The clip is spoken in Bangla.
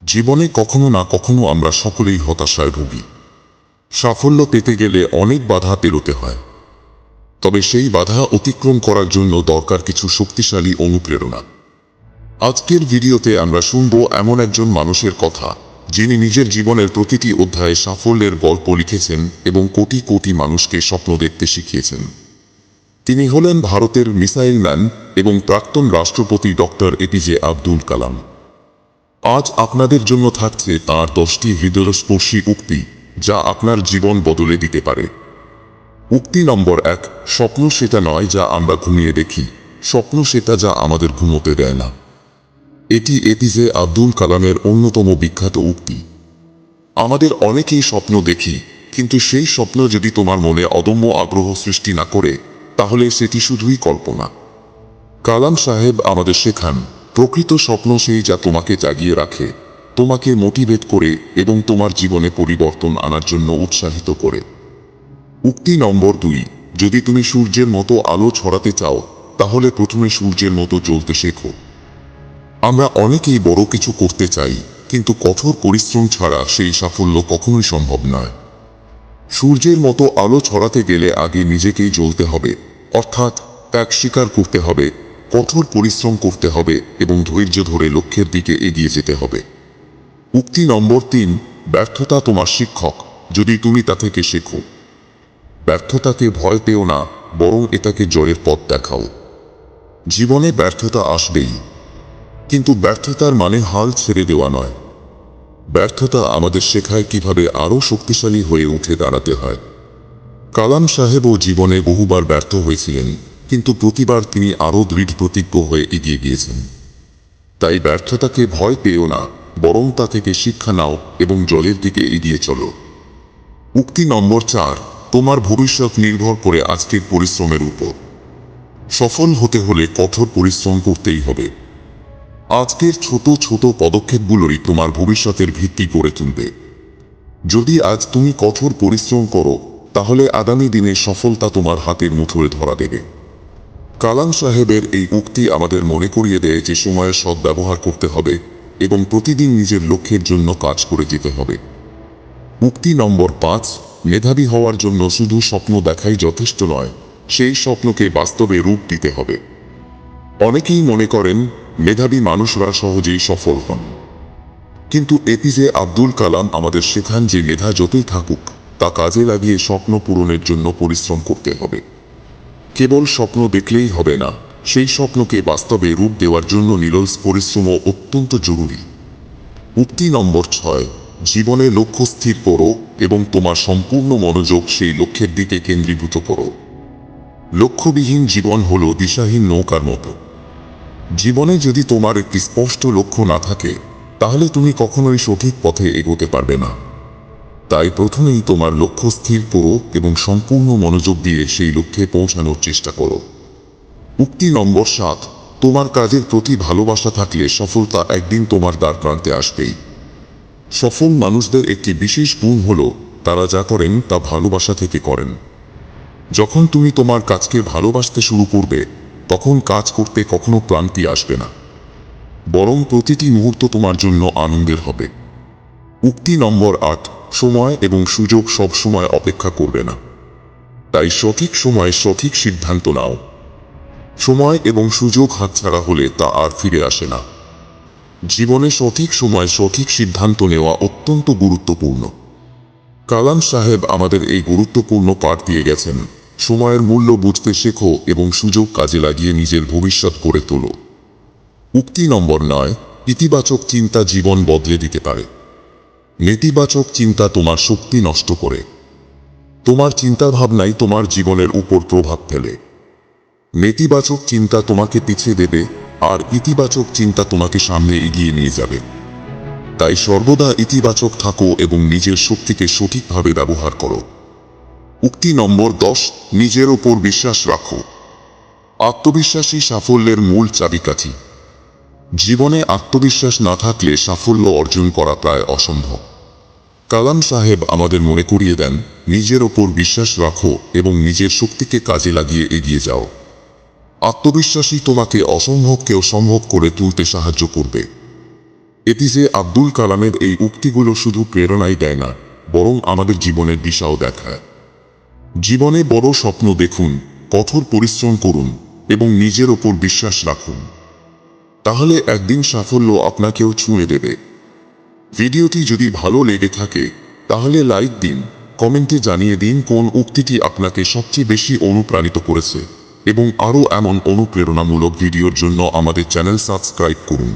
জীবনে কখনো না কখনো আমরা সকলেই হতাশায় ভুগি। সাফল্য পেতে গেলে অনেক বাধা পেরোতে হয়, তবে সেই বাধা অতিক্রম করার জন্য দরকার কিছু শক্তিশালী অনুপ্রেরণা। আজকের ভিডিওতে আমরা শুনব এমন একজন মানুষের কথা, যিনি নিজের জীবনের প্রতিটি অধ্যায়ে সাফল্যের গল্প লিখেছেন এবং কোটি কোটি মানুষকে স্বপ্ন দেখতে শিখিয়েছেন। তিনি হলেন ভারতের মিসাইল ম্যান এবং প্রাক্তন রাষ্ট্রপতি ডক্টর এপিজে আব্দুল কালাম। আজ আপনাদের জন্য থাকছে তাঁর 10টি হৃদয়স্পর্শী উক্তি, যা আপনার জীবন বদলে দিতে পারে। উক্তি নম্বর 1, স্বপ্ন সেটা নয় যা আমরা ঘুমিয়ে দেখি, স্বপ্ন সেটা যা আমাদের ঘুমোতে দেয় না। এটি এপিজে আব্দুল কালামের অন্যতম বিখ্যাত উক্তি। আমাদের অনেকেই স্বপ্ন দেখি, কিন্তু সেই স্বপ্ন যদি তোমার মনে অদম্য আগ্রহ সৃষ্টি না করে, তাহলে সেটি শুধুই কল্পনা। কালাম সাহেব আমাদের শেখান, প্রকৃত স্বপ্ন সেই যা তোমাকে জাগিয়ে রাখে, তোমাকে মোটিভেট করে এবং তোমার জীবনে পরিবর্তন আনার জন্য উৎসাহিত করে। উক্তি নম্বর 2, যদি তুমি সূর্যের মতো আলো ছড়াতে চাও, তাহলে প্রথমে সূর্যের মতো জ্বলতে শেখো। আমরা অনেকেই বড় কিছু করতে চাই, কিন্তু কঠোর পরিশ্রম ছাড়া সেই সাফল্য কখনোই সম্ভব নয়। সূর্যের মতো আলো ছড়াতে গেলে আগে নিজেকেই জ্বলতে হবে, অর্থাৎ ত্যাগ স্বীকার করতে হবে, কঠোর পরিশ্রম করতে হবে এবং ধৈর্য ধরে লক্ষ্যের দিকে এগিয়ে যেতে হবে। উক্তি নম্বর 3, ব্যর্থতা তোমার শিক্ষক, যদি তুমি তা থেকে শেখো। ব্যর্থতাকে ভয় পেও না, বরং এটাকে জয়ের পথ দেখাও। জীবনে ব্যর্থতা আসবেই, কিন্তু ব্যর্থতার মানে হাল ছেড়ে দেওয়া নয়। ব্যর্থতা আমাদের শেখায় কিভাবে আরও শক্তিশালী হয়ে উঠে দাঁড়াতে হয়। কালাম সাহেবও জীবনে বহুবার ব্যর্থ হয়েছিলেন, কিন্তু প্রতিবার তিনি আরও দৃঢ় প্রতিজ্ঞ হয়ে এগিয়ে গিয়েছেন। তাই ব্যর্থতাকে ভয় পেও না, বরং তা থেকে শিক্ষা নাও এবং জলের দিকে এগিয়ে চলো। উক্তি নম্বর 4, তোমার ভবিষ্যৎ নির্ভর করে আজকের পরিশ্রমের উপর। সফল হতে হলে কঠোর পরিশ্রম করতেই হবে। আজকের ছোট ছোট পদক্ষেপগুলোই তোমার ভবিষ্যতের ভিত্তি গড়ে তুলবে। যদি আজ তুমি কঠোর পরিশ্রম করো, তাহলে আগামী দিনে সফলতা তোমার হাতের মুঠোয় ধরা দেবে। কালাম সাহেবের এই উক্তি আমাদের মনে করিয়ে দেয় যে সময়ের সদ্ব্যবহার করতে হবে এবং প্রতিদিন নিজের লক্ষ্যের জন্য কাজ করে যেতে হবে। উক্তি নম্বর 5, মেধাবী হওয়ার জন্য শুধু স্বপ্ন দেখাই যথেষ্ট নয়, সেই স্বপ্নকে বাস্তবে রূপ দিতে হবে। অনেকেই মনে করেন মেধাবী মানুষরা সহজেই সফল হন, কিন্তু এপিজে আব্দুল কালাম আমাদের শেখান যে মেধা যতই থাকুক, তা কাজে লাগিয়ে স্বপ্ন পূরণের জন্য পরিশ্রম করতে হবে। কেবল স্বপ্ন দেখলেই হবে না, সেই স্বপ্নকে বাস্তবে রূপ দেওয়ার জন্য নিরলস পরিশ্রমও অত্যন্ত জরুরি। উক্তি নম্বর 6, জীবনে লক্ষ্য স্থির করো এবং তোমার সম্পূর্ণ মনোযোগ সেই লক্ষ্যের দিকে কেন্দ্রীভূত করো। লক্ষ্যবিহীন জীবন হলো দিশাহীন নৌকার মতো। জীবনে যদি তোমার একটি স্পষ্ট লক্ষ্য না থাকে, তাহলে তুমি কখনোই সঠিক পথে এগোতে পারবে না। তাই প্রথমেই তোমার লক্ষ্য স্থির করো এবং সম্পূর্ণ মনোযোগ দিয়ে সেই লক্ষ্যে পৌঁছানোর চেষ্টা করো। উক্তি নম্বর 7, তোমার কাজের প্রতি ভালোবাসা থাকলে সফলতা একদিন তোমার দ্বারপ্রান্তে আসবেই। সফল মানুষদের একটি বিশেষ গুণ হলো, তারা যা করেন তা ভালোবাসা থেকে করেন। যখন তুমি তোমার কাজকে ভালোবাসতে শুরু করবে, তখন কাজ করতে কখনো ক্লান্তি আসবে না, বরং প্রতিটি মুহূর্ত তোমার জন্য আনন্দের হবে। উক্তি নম্বর 8, সময় এবং সুযোগ সব সময় অপেক্ষা করবে না। তাই সঠিক সময়ে সঠিক সিদ্ধান্ত নাও। সময় এবং সুযোগ হাতছাড়া হলে তা আর ফিরে আসে না। জীবনে সঠিক সময় সঠিক সিদ্ধান্ত নেওয়া অত্যন্ত গুরুত্বপূর্ণ। কালাম সাহেব আমাদের এই গুরুত্বপূর্ণ পাঠ দিয়ে গেছেন, সময়ের মূল্য বুঝতে শেখো এবং সুযোগ কাজে লাগিয়ে নিজের ভবিষ্যৎ গড়ে তোলো। উক্তি নম্বর 9, ইতিবাচক চিন্তা জীবন বদলে দিতে পারে। নেতিবাচক চিন্তা তোমার শক্তি নষ্ট করে। তোমার চিন্তাভাবনাই তোমার জীবনের উপর প্রভাব ফেলে। নেতিবাচক চিন্তা তোমাকে পিছিয়ে দেবে, আর ইতিবাচক চিন্তা তোমাকে সামনে এগিয়ে নিয়ে যাবে। তাই সর্বদা ইতিবাচক থাকো এবং নিজের শক্তিকে সঠিকভাবে ব্যবহার করো। উক্তি নম্বর 10, নিজের ওপর বিশ্বাস রাখো। আত্মবিশ্বাসী সাফল্যের মূল চাবিকাঠি। জীবনে আত্মবিশ্বাস না থাকলে সাফল্য অর্জন করা প্রায় অসম্ভব। কালাম সাহেব আমাদের মনে করিয়ে দেন, নিজের ওপর বিশ্বাস রাখো এবং নিজের শক্তিকে কাজে লাগিয়ে এগিয়ে যাও। আত্মবিশ্বাসী তোমাকে অসম্ভবকেও সম্ভব করে তুলতে সাহায্য করবে। এপিজে আব্দুল কালামের এই উক্তিগুলো শুধু প্রেরণাই দেয় না, বরং আমাদের জীবনের দিশাও দেখায়। জীবনে বড় স্বপ্ন দেখুন, কঠোর পরিশ্রম করুন এবং নিজের ওপর বিশ্বাস রাখুন। তাহলে একদিন সাফল্য আপনাকেও ছুঁয়ে দেবে। ভিডিওটি যদি ভালো লেগে থাকে তাহলে লাইক দিন, কমেন্টে জানিয়ে দিন কোন উক্তিটি আপনাকে সবচেয়ে বেশি অনুপ্রাণিত করেছে এবং আরও এমন অনুপ্রেরণামূলক ভিডিওর জন্য আমাদের চ্যানেল সাবস্ক্রাইব করুন।